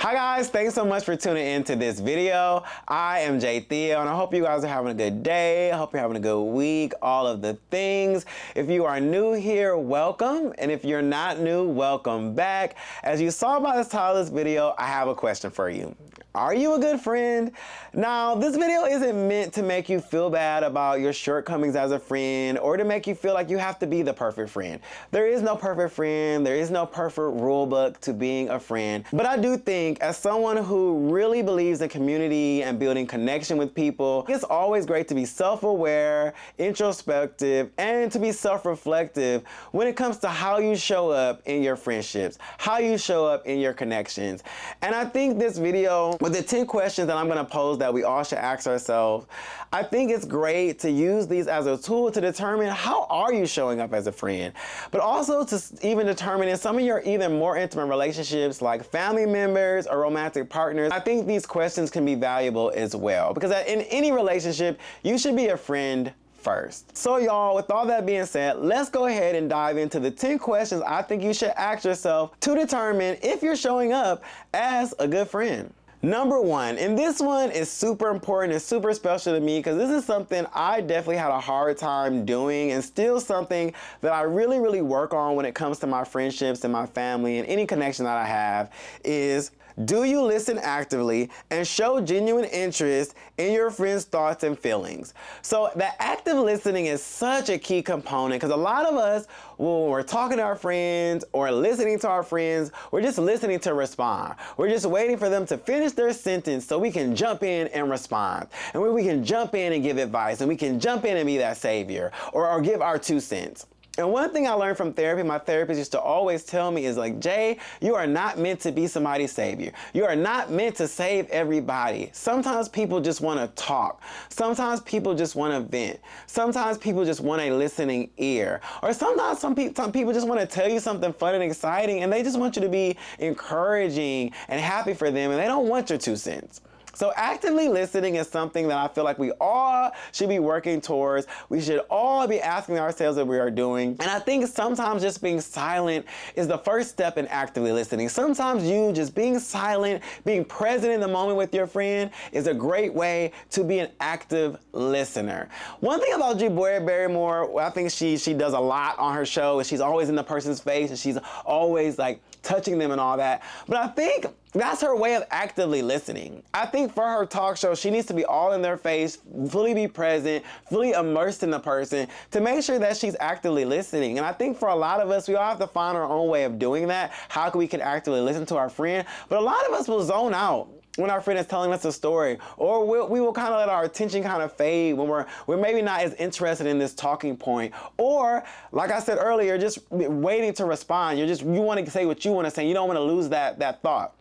Hi guys, thanks so much for tuning in to this video. I am Theo and I hope you guys are having a good day. I hope you're having a good week, all of the things. If you are new here, welcome. And if you're not new, welcome back. As you saw by the title of this video, I have a question for you. Are you a good friend? Now, this video isn't meant to make you feel bad about your shortcomings as a friend or to make you feel like you have to be the perfect friend. There is no perfect friend. There is no perfect rule book to being a friend. But I do think as someone who really believes in community and building connection with people, it's always great to be self-aware, introspective, and to be self-reflective when it comes to how you show up in your friendships, how you show up in your connections. And I think this video, with the 10 questions that I'm going to pose that we all should ask ourselves, I think it's great to use these as a tool to determine how are you showing up as a friend, but also to even determine in some of your even more intimate relationships like family members or romantic partners. I think these questions can be valuable as well, because in any relationship, you should be a friend first. So y'all, with all that being said, let's go ahead and dive into the 10 questions I think you should ask yourself to determine if you're showing up as a good friend. Number one, and this one is super important and super special to me because this is something I definitely had a hard time doing and still something that I really work on when it comes to my friendships and my family and any connection that I have is, do you listen actively and show genuine interest in your friends' thoughts and feelings? So the active listening is such a key component because a lot of us, when we're talking to our friends or listening to our friends, we're just listening to respond. We're just waiting for them to finish their sentence so we can jump in and respond. And we can jump in and give advice, and we can jump in and be that savior or give our 2 cents. And one thing I learned from therapy, my therapist used to always tell me is like, Jay, you are not meant to be somebody's savior. You are not meant to save everybody. Sometimes people just want to talk. Sometimes people just want to vent. Sometimes people just want a listening ear. Or sometimes some people just want to tell you something fun and exciting and they just want you to be encouraging and happy for them and they don't want your 2 cents. So actively listening is something that I feel like we all should be working towards. We should all be asking ourselves what we are doing. And I think sometimes just being silent is the first step in actively listening. Sometimes you just being silent, being present in the moment with your friend is a great way to be an active listener. One thing about Drew Barrymore, I think she does a lot on her show, is she's always in the person's face and she's always like touching them and all that. But I think that's her way of actively listening. I think for her talk show, she needs to be all in their face, fully be present, fully immersed in the person to make sure that she's actively listening. And I think for a lot of us, we all have to find our own way of doing that. How can we can actively listen to our friend? But a lot of us will zone out when our friend is telling us a story, or we will kind of let our attention kind of fade when we're maybe not as interested in this talking point, or like I said earlier, just waiting to respond. You want to say what you want to say. You don't want to lose that thought.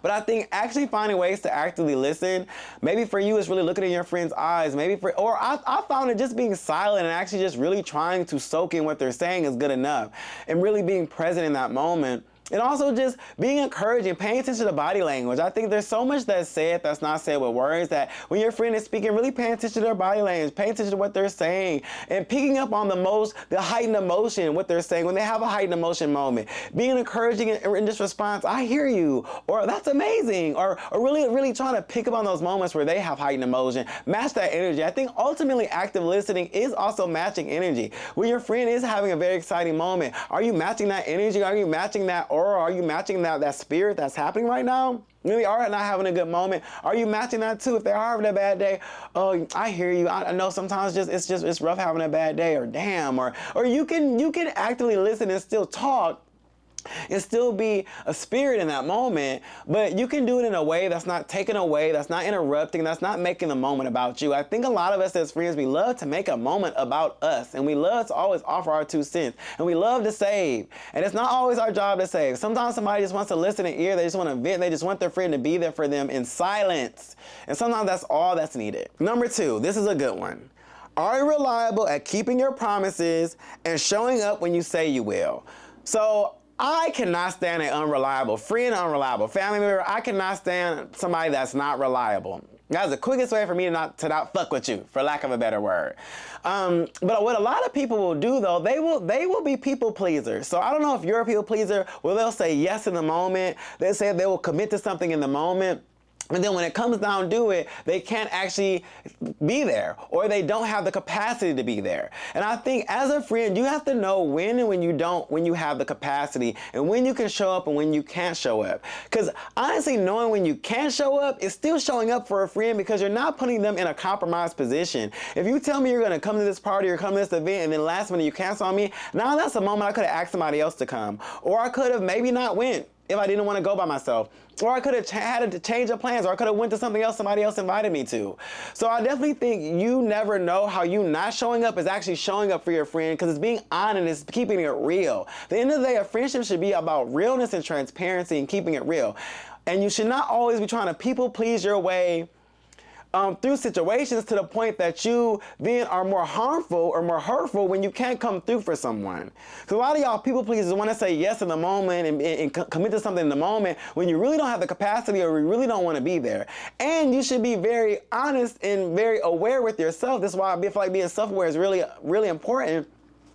But I think actually finding ways to actively listen, maybe for you it's really looking in your friend's eyes, I found that just being silent and actually just really trying to soak in what they're saying is good enough, and really being present in that moment. And also just being encouraging, paying attention to body language. I think there's so much that's said that's not said with words, that when your friend is speaking, really paying attention to their body language, paying attention to what they're saying, and picking up on the heightened emotion, what they're saying when they have a heightened emotion moment. Being encouraging in this response, I hear you, or that's amazing, or really trying to pick up on those moments where they have heightened emotion. Match that energy. I think ultimately active listening is also matching energy. When your friend is having a very exciting moment, are you matching that energy? Are you matching that aura? Are you matching that spirit that's happening right now? Really are not having a good moment. Are you matching that too? If they're having a bad day, oh, I hear you. I know sometimes it's rough having a bad day, or damn, or you can actively listen and still talk and still be a spirit in that moment, but you can do it in a way that's not taking away, that's not interrupting, that's not making the moment about you. I think a lot of us as friends, we love to make a moment about us, and we love to always offer our 2 cents, and we love to save, and it's not always our job to save. Sometimes somebody just wants to listen and ear, they just want to vent, they just want their friend to be there for them in silence, and sometimes that's all that's needed. Number 2, this is a good one. Are you reliable at keeping your promises and showing up when you say you will? So I cannot stand an unreliable friend, unreliable family member. I cannot stand somebody that's not reliable. That's the quickest way for me to not fuck with you, for lack of a better word. But what a lot of people will do though, they will be people pleasers. So I don't know if you're a people pleaser, where they'll say yes in the moment. They say they will commit to something in the moment. And then when it comes down to it, they can't actually be there, or they don't have the capacity to be there. And I think as a friend, you have to know when and when you don't, when you have the capacity, and when you can show up and when you can't show up. Because honestly, knowing when you can show up is still showing up for a friend, because you're not putting them in a compromised position. If you tell me you're going to come to this party or come to this event, and then last minute you cancel on me, now that's a moment I could have asked somebody else to come. Or I could have maybe not went if I didn't want to go by myself. Or I could have had to change of plans, or I could have went to something else somebody else invited me to. So I definitely think you never know how you not showing up is actually showing up for your friend, because it's being honest, it's keeping it real. At the end of the day, a friendship should be about realness and transparency and keeping it real. And you should not always be trying to people please your way through situations to the point that you then are more harmful or more hurtful when you can't come through for someone. Because a lot of y'all people pleasers want to say yes in the moment and commit to something in the moment when you really don't have the capacity, or you really don't want to be there. And you should be very honest and very aware with yourself. This is why I feel like being self-aware is really, really important.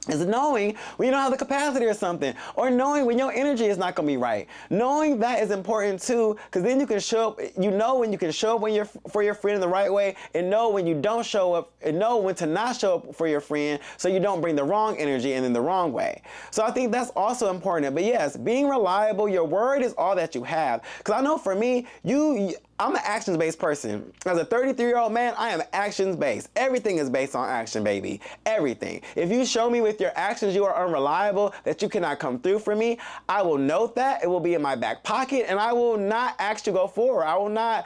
Is knowing when you don't have the capacity or something, or knowing when your energy is not going to be right. Knowing that is important too, because then you can show up, you know when you can show up when for your friend in the right way, and know when you don't show up, and know when to not show up for your friend, so you don't bring the wrong energy and in the wrong way. So I think that's also important. But yes, being reliable, your word is all that you have. Because I know for me, I'm an actions-based person. As a 33-year-old man, I am actions-based. Everything is based on action, baby. Everything. If you show me with your actions you are unreliable, that you cannot come through for me, I will note that. It will be in my back pocket, and I will not ask you go forward. I will not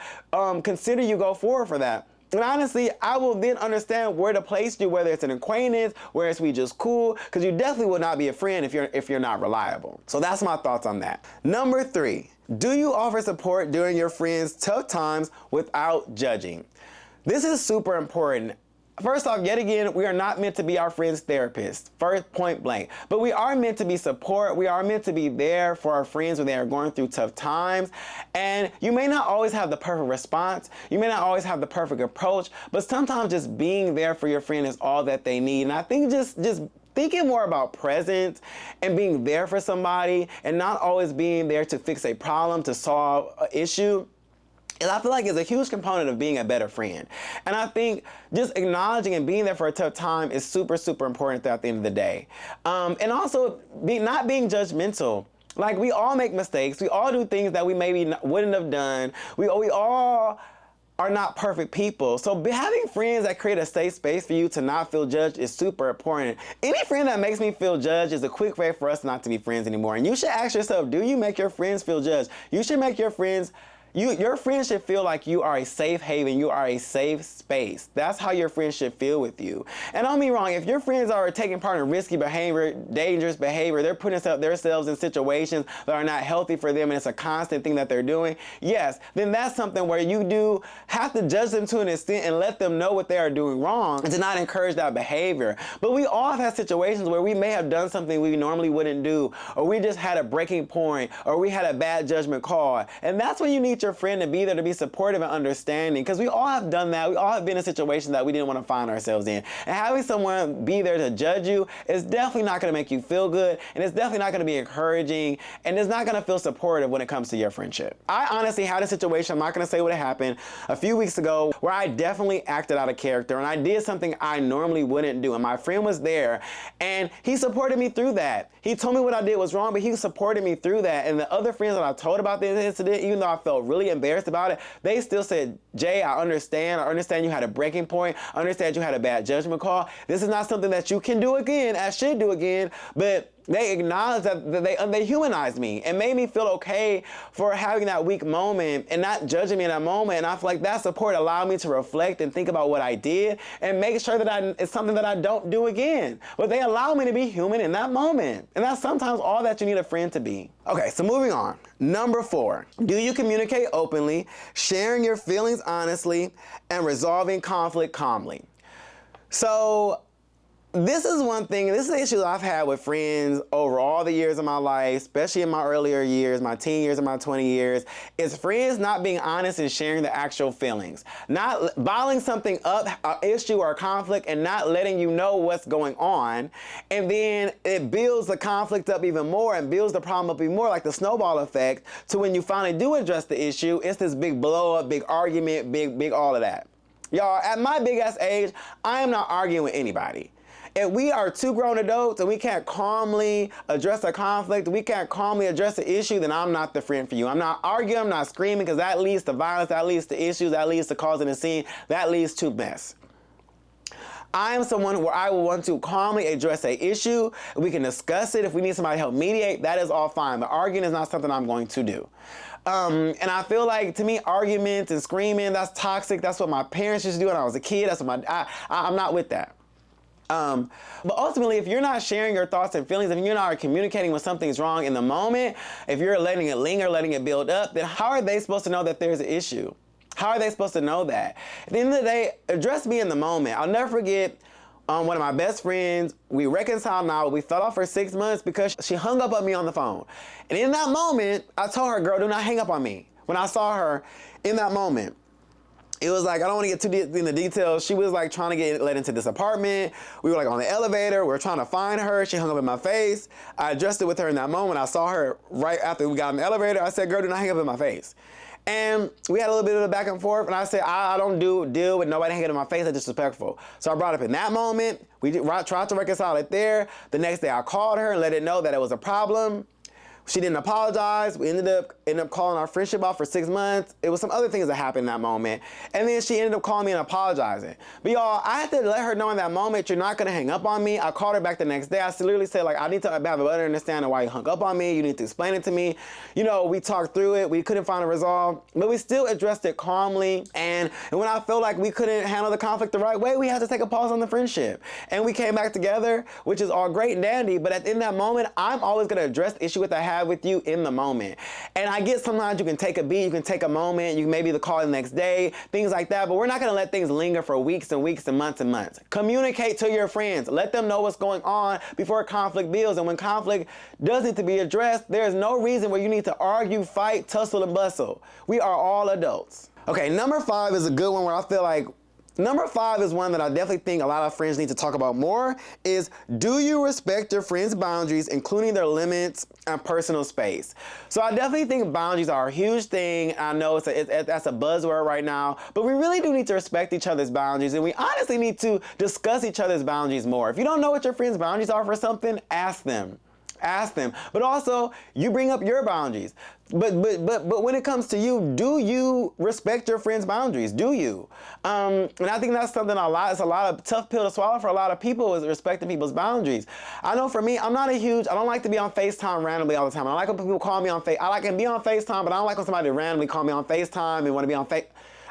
consider you go forward for that. And honestly, I will then understand where to place you, whether it's an acquaintance, whether it's we just cool, because you definitely will not be a friend if you're not reliable. So that's my thoughts on that. Number 3, do you offer support during your friends' tough times without judging? This is super important. First off, yet again, we are not meant to be our friend's therapist, first point blank. But we are meant to be support. We are meant to be there for our friends when they are going through tough times. And you may not always have the perfect response. You may not always have the perfect approach. But sometimes just being there for your friend is all that they need. And I think just thinking more about presence and being there for somebody, and not always being there to fix a problem, to solve an issue, and I feel like it's a huge component of being a better friend. And I think just acknowledging and being there for a tough time is super, super important at the end of the day. And also not being judgmental. Like, we all make mistakes. We all do things that we maybe wouldn't have done. We all are not perfect people. So having friends that create a safe space for you to not feel judged is super important. Any friend that makes me feel judged is a quick way for us not to be friends anymore. And you should ask yourself, do you make your friends feel judged? You should make your friends your friends should feel like you are a safe haven, you are a safe space. That's how your friends should feel with you. And don't be wrong, if your friends are taking part in risky behavior, dangerous behavior, they're putting themselves in situations that are not healthy for them, and it's a constant thing that they're doing, yes, then that's something where you do have to judge them to an extent and let them know what they are doing wrong, and to not encourage that behavior. But we all have had situations where we may have done something we normally wouldn't do, or we just had a breaking point, or we had a bad judgment call. And that's when you need your friend to be there, to be supportive and understanding, because we all have done that. We all have been in situations that we didn't want to find ourselves in. And having someone be there to judge you is definitely not going to make you feel good, and it's definitely not going to be encouraging, and it's not going to feel supportive when it comes to your friendship. I honestly had a situation, I'm not going to say what happened, a few weeks ago where I definitely acted out of character, and I did something I normally wouldn't do, and my friend was there, and he supported me through that. He told me what I did was wrong, but he supported me through that. And the other friends that I told about this incident, even though I felt really embarrassed about it, they still said, Jay, I understand you had a breaking point, I understand you had a bad judgment call. This is not something that you can do again, I should do again, but they acknowledged that they humanized me and made me feel okay for having that weak moment and not judging me in that moment. And I feel like that support allowed me to reflect and think about what I did and make sure that it's something that I don't do again. But they allow me to be human in that moment. And that's sometimes all that you need a friend to be. Okay, so moving on. Number 4, do you communicate openly, sharing your feelings honestly, and resolving conflict calmly? So this is one thing, this is an issue I've had with friends over all the years of my life, especially in my earlier years, my teen years and my 20 years, is friends not being honest and sharing the actual feelings. Not bottling something up, an issue or a conflict, and not letting you know what's going on. And then it builds the conflict up even more and builds the problem up even more, like the snowball effect, to when you finally do address the issue, it's this big blow up, big argument, big all of that. Y'all, at my big ass age, I am not arguing with anybody. If we are two grown adults and we can't calmly address a conflict, we can't calmly address the issue, then I'm not the friend for you. I'm not arguing, I'm not screaming, because that leads to violence, that leads to issues, that leads to causing a scene, that leads to mess. I am someone where I will want to calmly address an issue. We can discuss it. If we need somebody to help mediate, that is all fine. But arguing is not something I'm going to do. And I feel like, to me, arguments and screaming, that's toxic. That's what my parents used to do when I was a kid. That's what I'm not with that. But ultimately, if you're not sharing your thoughts and feelings, if you're not communicating when something's wrong in the moment, if you're letting it linger, letting it build up, then how are they supposed to know that there's an issue? How are they supposed to know that? At the end of the day, address me in the moment. I'll never forget one of my best friends. We reconciled now. We fell off for 6 months because she hung up on me on the phone. And in that moment, I told her, girl, do not hang up on me. When I saw her in that moment, it was like, I don't want to get too deep in the details. She was like trying to get let into this apartment. We were like on the elevator. We were trying to find her. She hung up in my face. I addressed it with her in that moment. I saw her right after we got in the elevator. I said, girl, do not hang up in my face. And we had a little bit of a back and forth, and I said, I don't deal with nobody hanging in my face. That's disrespectful. So I brought it up in that moment. We tried to reconcile it there. The next day I called her and let her know that it was a problem. She didn't apologize. We ended up calling our friendship off for 6 months. It was some other things that happened in that moment. And then she ended up calling me and apologizing. But y'all, I had to let her know in that moment, you're not gonna hang up on me. I called her back the next day. I literally said, like, I need to have a better understanding why you hung up on me. You need to explain it to me. You know, we talked through it. We couldn't find a resolve, but we still addressed it calmly. And when I felt like we couldn't handle the conflict the right way, we had to take a pause on the friendship. And we came back together, which is all great and dandy. But in that moment, I'm always gonna address the issue with I have with you in the moment. And I get sometimes you can take a beat, you can take a moment, you can maybe call the next day, things like that, but we're not gonna let things linger for weeks and weeks and months and months. Communicate to your friends. Let them know what's going on before conflict builds. And when conflict does need to be addressed, there's no reason where you need to argue, fight, tussle, and bustle. We are all adults. Okay, number 5 is a good one where I feel like Number 5 is one that I definitely think a lot of friends need to talk about more, is do you respect your friends' boundaries, including their limits and personal space? So I definitely think boundaries are a huge thing. I know that's a buzzword right now, but we really do need to respect each other's boundaries, and we honestly need to discuss each other's boundaries more. If you don't know what your friends' boundaries are for something, ask them. Ask them. But also, you bring up your boundaries. But when it comes to you, do you respect your friends' boundaries? Do you? And I think that's something it's a lot of tough pill to swallow for a lot of people, is respecting people's boundaries. I know for me, I don't like to be on FaceTime randomly all the time. I like when people call me on I like to be on FaceTime, but I don't like when somebody randomly call me on FaceTime and want to be on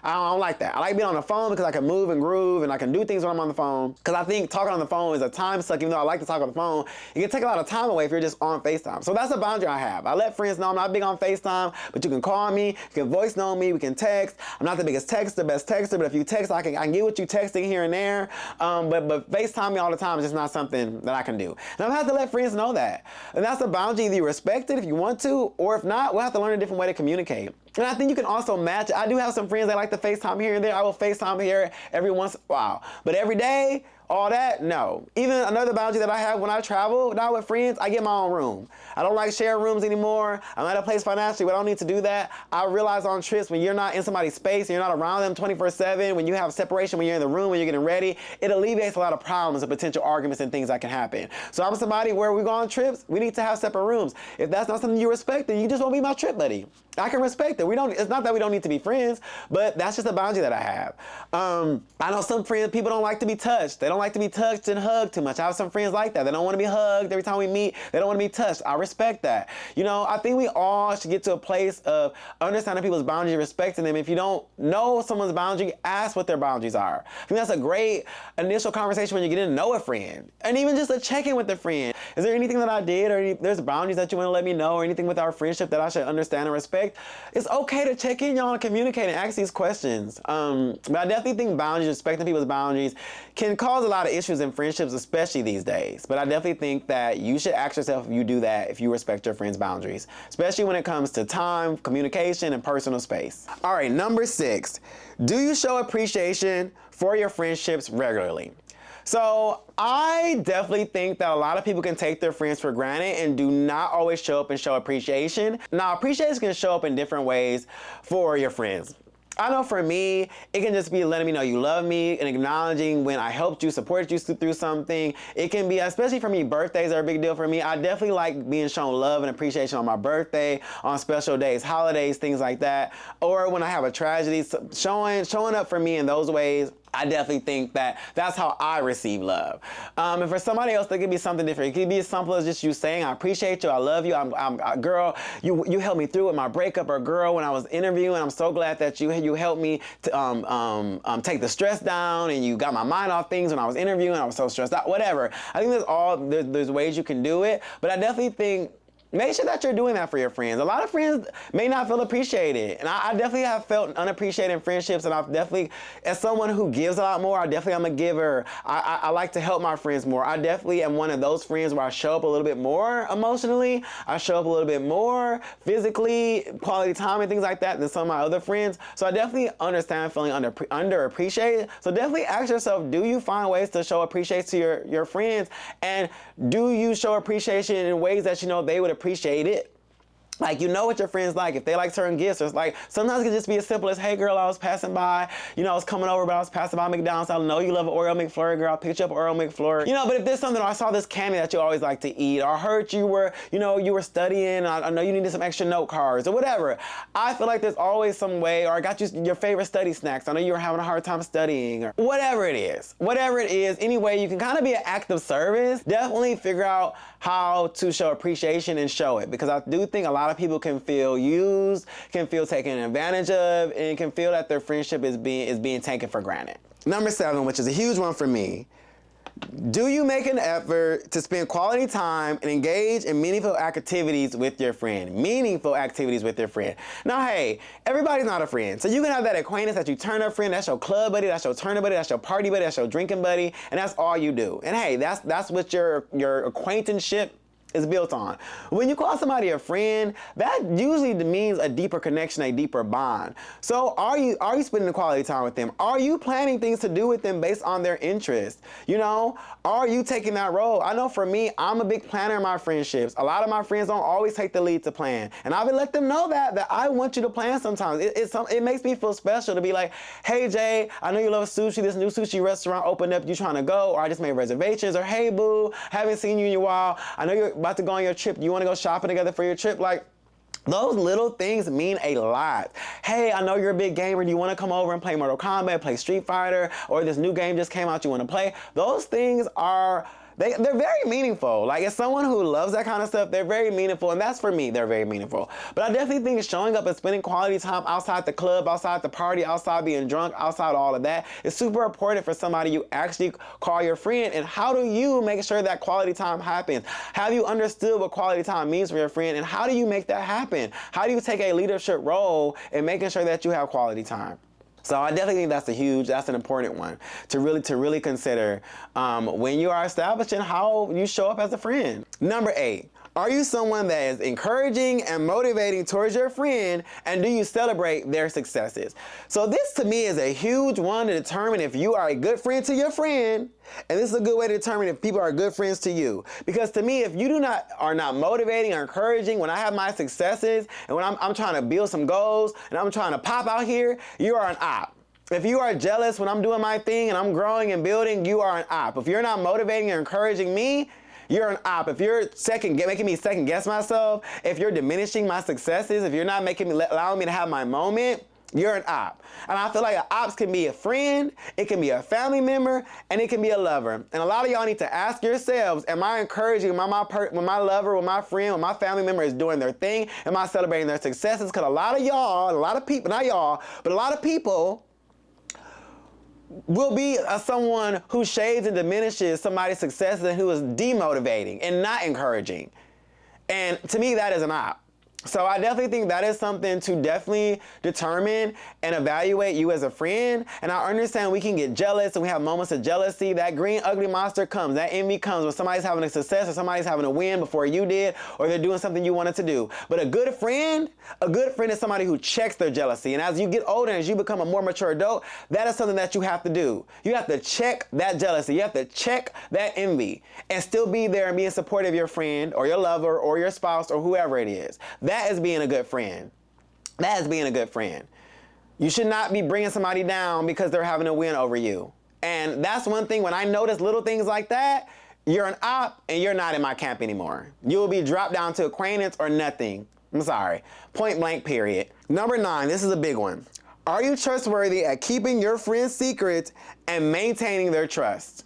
I don't like that. I like being on the phone because I can move and groove and I can do things when I'm on the phone. Because I think talking on the phone is a time suck, even though I like to talk on the phone. It can take a lot of time away if you're just on FaceTime. So that's a boundary I have. I let friends know I'm not big on FaceTime, but you can call me, you can voice note me, we can text. I'm not the biggest texter, best texter, but if you text, I can get what you texting here and there. But FaceTime me all the time is just not something that I can do. And I've had to let friends know that. And that's a boundary. Either you respect it if you want to, or if not, we'll have to learn a different way to communicate. And I think you can also match. I do have some friends that like to FaceTime here and there. I will FaceTime here every once in a while. But every day, all that, no. Even another boundary that I have when I travel now with friends, I get my own room. I don't like sharing rooms anymore. I'm at a place financially where I don't need to do that. I realize on trips when you're not in somebody's space and you're not around them 24/7, when you have separation, when you're in the room, when you're getting ready, it alleviates a lot of problems and potential arguments and things that can happen. So I'm somebody where we go on trips, we need to have separate rooms. If that's not something you respect, then you just won't be my trip buddy. I can respect it. It's not that we don't need to be friends, but that's just a boundary that I have. I know some friends, people don't like to be touched. They don't like to be touched and hugged too much. I have some friends like that. They don't want to be hugged every time we meet. They don't want to be touched. I respect that. You know, I think we all should get to a place of understanding people's boundaries, respecting them. If you don't know someone's boundary, ask what their boundaries are. I think that's a great initial conversation when you get to know a friend. And even just a check-in with a friend. Is there anything that I did, or there's boundaries that you want to let me know, or anything with our friendship that I should understand and respect? It's okay to check in, y'all, and communicate and ask these questions. But I definitely think boundaries, respecting people's boundaries, can cause a lot of issues in friendships, especially these days. But I definitely think that you should ask yourself if you do that, if you respect your friends' boundaries, especially when it comes to time, communication, and personal space. All right, number 6, do you show appreciation for your friendships regularly? So I definitely think that a lot of people can take their friends for granted and do not always show up and show appreciation. Now, appreciation can show up in different ways for your friends. I know for me, it can just be letting me know you love me and acknowledging when I helped you, supported you through something. It can be, especially for me, birthdays are a big deal for me. I definitely like being shown love and appreciation on my birthday, on special days, holidays, things like that. Or when I have a tragedy, showing up for me in those ways. I definitely think that that's how I receive love. And for somebody else, that could be something different. It could be as simple as just you saying, I appreciate you, I love you, girl, you helped me through with my breakup, or girl, when I was interviewing, I'm so glad that you helped me to take the stress down, and you got my mind off things when I was interviewing, I was so stressed out, whatever. I think there's ways you can do it, but I definitely think make sure that you're doing that for your friends. A lot of friends may not feel appreciated. And I definitely have felt unappreciated in friendships, and I've definitely, as someone who gives a lot more, I definitely am a giver. I like to help my friends more. I definitely am one of those friends where I show up a little bit more emotionally. I show up a little bit more physically, quality time and things like that than some of my other friends. So I definitely understand feeling underappreciated. So definitely ask yourself, do you find ways to show appreciation to your friends? And do you show appreciation in ways that you know they would appreciate it? Like, you know what your friends like. If they like certain gifts, it's like, sometimes it can just be as simple as, hey girl, I was passing by, I was coming over, but I was passing by McDonald's. I know you love an Oreo McFlurry, girl. I'll pick you up an Oreo McFlurry. But if there's something, or I saw this candy that you always like to eat, or I heard you were, you were studying, I know you needed some extra note cards, or whatever. I feel like there's always some way, or I got you your favorite study snacks. I know you were having a hard time studying, or whatever it is. Whatever it is, anyway, you can kind of be an act of service. Definitely figure out how to show appreciation and show it, because I do think a lot of people can feel used, can feel taken advantage of, and can feel that their friendship is being taken for granted. Number 7, which is a huge one for me. Do you make an effort to spend quality time and engage in meaningful activities with your friend? Meaningful activities with your friend. Now, hey, everybody's not a friend. So you can have that acquaintance that you turn up friend, that's your club buddy, that's your turn up buddy, that's your party buddy, that's your drinking buddy, and that's all you do. And hey, that's what your acquaintanceship is built on. When you call somebody a friend, that usually means a deeper connection, a deeper bond. So are you spending quality time with them? Are you planning things to do with them based on their interests? Are you taking that role? I know for me, I'm a big planner in my friendships. A lot of my friends don't always take the lead to plan. And I would let them know that I want you to plan sometimes. It makes me feel special to be like, hey Jay, I know you love sushi. This new sushi restaurant opened up. You trying to go? Or I just made reservations. Or hey boo, haven't seen you in a while. I know you're about to go on your trip. You want to go shopping together for your trip? Like, those little things mean a lot. Hey, I know you're a big gamer. Do you want to come over and play Mortal Kombat, play Street Fighter, or this new game just came out you want to play? Those things are, they're very meaningful. Like, as someone who loves that kind of stuff, they're very meaningful, and that's for me, they're very meaningful. But I definitely think showing up and spending quality time outside the club, outside the party, outside being drunk, outside all of that is super important for somebody you actually call your friend. And how do you make sure that quality time happens? Have you understood what quality time means for your friend, and how do you make that happen? How do you take a leadership role in making sure that you have quality time? So I definitely think that's an important one to really consider when you are establishing how you show up as a friend. Number 8, are you someone that is encouraging and motivating towards your friend, and do you celebrate their successes? So this to me is a huge one to determine if you are a good friend to your friend, and this is a good way to determine if people are good friends to you. Because to me, if you are not motivating or encouraging when I have my successes, and when I'm trying to build some goals, and I'm trying to pop out here, you are an op. If you are jealous when I'm doing my thing and I'm growing and building, you are an op. If you're not motivating or encouraging me, you're an op. If you're making me second guess myself, if you're diminishing my successes, if you're not allowing me to have my moment, you're an op. And I feel like an op can be a friend, it can be a family member, and it can be a lover. And a lot of y'all need to ask yourselves, am I encouraging when my lover, when my friend, when my family member is doing their thing? Am I celebrating their successes? Because a lot of y'all, a lot of people, not y'all, but a lot of people will be someone who shades and diminishes somebody's successes and who is demotivating and not encouraging. And to me, that is an op. So I definitely think that is something to definitely determine and evaluate you as a friend. And I understand we can get jealous and we have moments of jealousy. That green ugly monster comes. That envy comes when somebody's having a success or somebody's having a win before you did, or they're doing something you wanted to do. But a good friend is somebody who checks their jealousy. And as you get older and as you become a more mature adult, that is something that you have to do. You have to check that jealousy. You have to check that envy and still be there and be in support of your friend or your lover or your spouse or whoever it is. That is being a good friend. That is being a good friend. You should not be bringing somebody down because they're having a win over you. And that's one thing, when I notice little things like that, you're an op and you're not in my camp anymore. You will be dropped down to acquaintance or nothing. I'm sorry. Point blank, period. Number 9, this is a big one. Are you trustworthy at keeping your friends' secrets and maintaining their trust?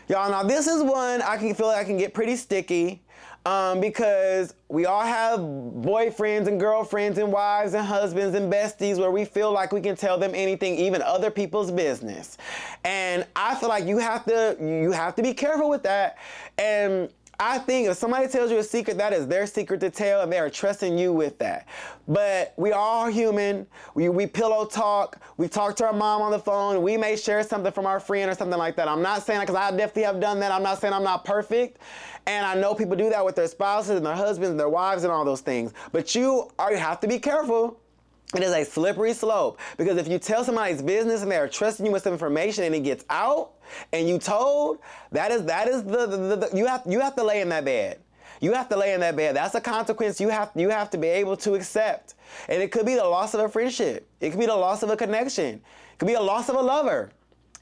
Y'all, now this is one I can feel like I can get pretty sticky. Because we all have boyfriends and girlfriends and wives and husbands and besties where we feel like we can tell them anything, even other people's business. And I feel like you have to be careful with that. And I think if somebody tells you a secret, that is their secret to tell, and they are trusting you with that. But we all human. We pillow talk. We talk to our mom on the phone. We may share something from our friend or something like that. I'm not saying, because I definitely have done that. I'm not saying I'm not perfect. And I know people do that with their spouses and their husbands and their wives and all those things. But you have to be careful. It is a slippery slope, because if you tell somebody's business and they are trusting you with some information and it gets out and you told, that is you have to lay in that bed. You have to lay in that bed. That's a consequence you have to be able to accept. And it could be the loss of a friendship. It could be the loss of a connection. It could be a loss of a lover.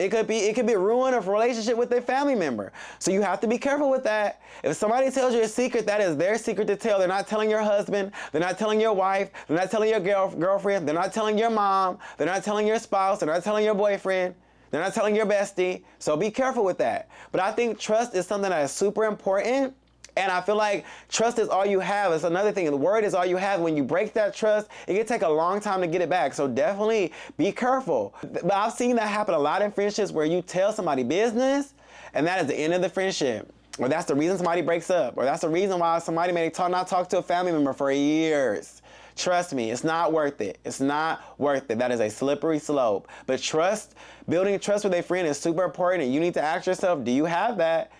It could be ruin of a relationship with a family member. So you have to be careful with that. If somebody tells you a secret, that is their secret to tell. They're not telling your husband. They're not telling your wife. They're not telling your girlfriend. They're not telling your mom. They're not telling your spouse. They're not telling your boyfriend. They're not telling your bestie. So be careful with that. But I think trust is something that is super important. And I feel like trust is all you have. It's another thing. The word is all you have. When you break that trust, it can take a long time to get it back. So definitely be careful. But I've seen that happen a lot in friendships, where you tell somebody business and that is the end of the friendship. Or that's the reason somebody breaks up. Or that's the reason why somebody may not talk to a family member for years. Trust me, it's not worth it. It's not worth it. That is a slippery slope. But building trust with a friend is super important. And you need to ask yourself, do you have that?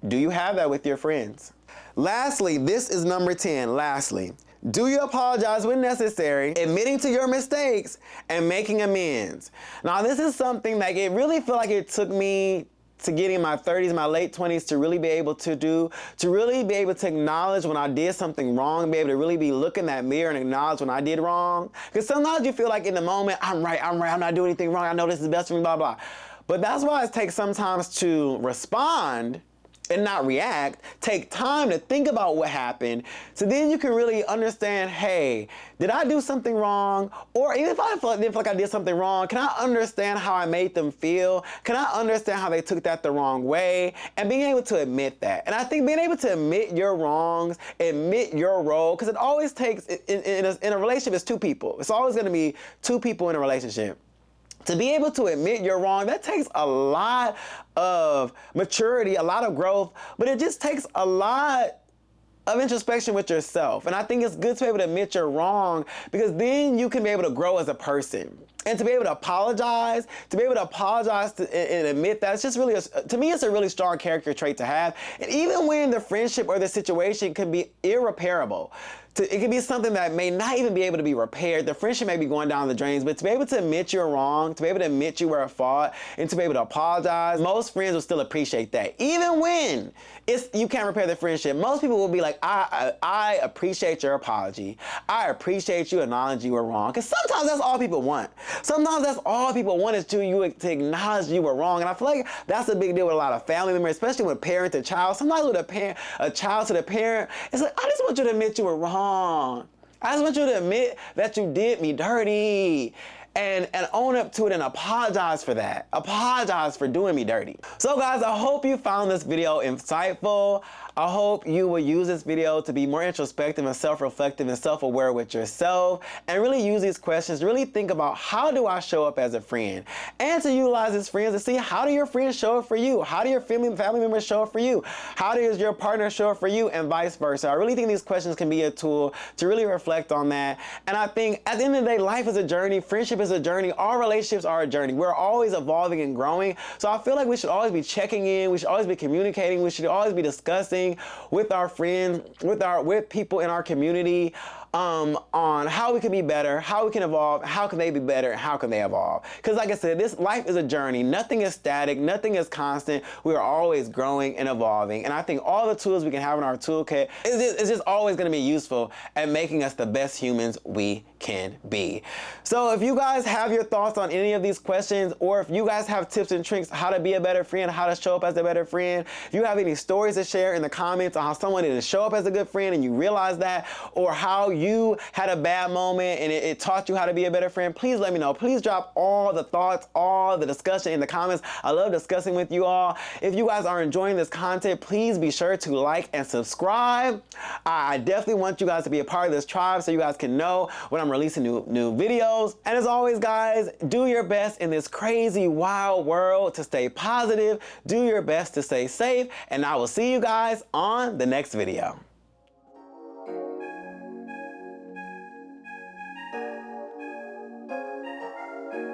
Do you have that with your friends? Lastly, this is number 10. Lastly, do you apologize when necessary, admitting to your mistakes, and making amends? Now, this is something that it really feel like it took me to get in my 30s, my late 20s to really be able to do, to really be able to acknowledge when I did something wrong, be able to really be look in that mirror and acknowledge when I did wrong. Because sometimes you feel like in the moment, I'm right, I'm not doing anything wrong, I know this is best for me, blah, blah. But that's why it takes sometimes to respond and not react, take time to think about what happened, so then you can really understand, hey, did I do something wrong? Or even if I feel like I did something wrong, can I understand how I made them feel? Can I understand how they took that the wrong way? And being able to admit that. And I think being able to admit your wrongs, admit your role, because it always takes, in a relationship, it's two people. It's always going to be two people in a relationship. To be able to admit you're wrong, that takes a lot of maturity, a lot of growth, but it just takes a lot of introspection with yourself. And I think it's good to be able to admit you're wrong, because then you can be able to grow as a person. And to be able to apologize, and admit that, it's just really, to me, it's a really strong character trait to have. And even when the friendship or the situation can be irreparable, it can be something that may not even be able to be repaired. The friendship may be going down the drains, but to be able to admit you're wrong, to be able to admit you were at fault, and to be able to apologize, most friends will still appreciate that. Even when you can't repair the friendship, most people will be like, I appreciate your apology. I appreciate you acknowledging you were wrong. Because sometimes that's all people want. Sometimes that's all people want is to acknowledge you were wrong. And I feel like that's a big deal with a lot of family members, especially with parent to child. Sometimes with a child to the parent, it's like, I just want you to admit you were wrong. I just want you to admit that you did me dirty. and own up to it and apologize for that. Apologize for doing me dirty. So guys, I hope you found this video insightful. I hope you will use this video to be more introspective and self-reflective and self-aware with yourself, and really use these questions, really think about how do I show up as a friend, and to utilize these friends to see how do your friends show up for you, how do your family members show up for you, how does your partner show up for you, and vice versa. I really think these questions can be a tool to really reflect on that. And I think at the end of the day, life is a journey, friendship is a journey, all relationships are a journey. We're always evolving and growing. So I feel like we should always be checking in, we should always be communicating, we should always be discussing with our friends, with people in our community, on how we can be better, how we can evolve, how can they be better, and how can they evolve. Because like I said, this life is a journey. Nothing is static, nothing is constant. We are always growing and evolving. And I think all the tools we can have in our toolkit is just always going to be useful at making us the best humans we can be. So if you guys have your thoughts on any of these questions, or if you guys have tips and tricks how to be a better friend, how to show up as a better friend, if you have any stories to share in the comments on how someone didn't show up as a good friend and you realize that, or how you had a bad moment and it taught you how to be a better friend, please let me know. Please drop all the thoughts, all the discussion in the comments. I love discussing with you all. If you guys are enjoying this content, please be sure to like and subscribe. I definitely want you guys to be a part of this tribe so you guys can know when I'm releasing new videos. And as always, guys, do your best in this crazy, wild world to stay positive. Do your best to stay safe. And I will see you guys on the next video.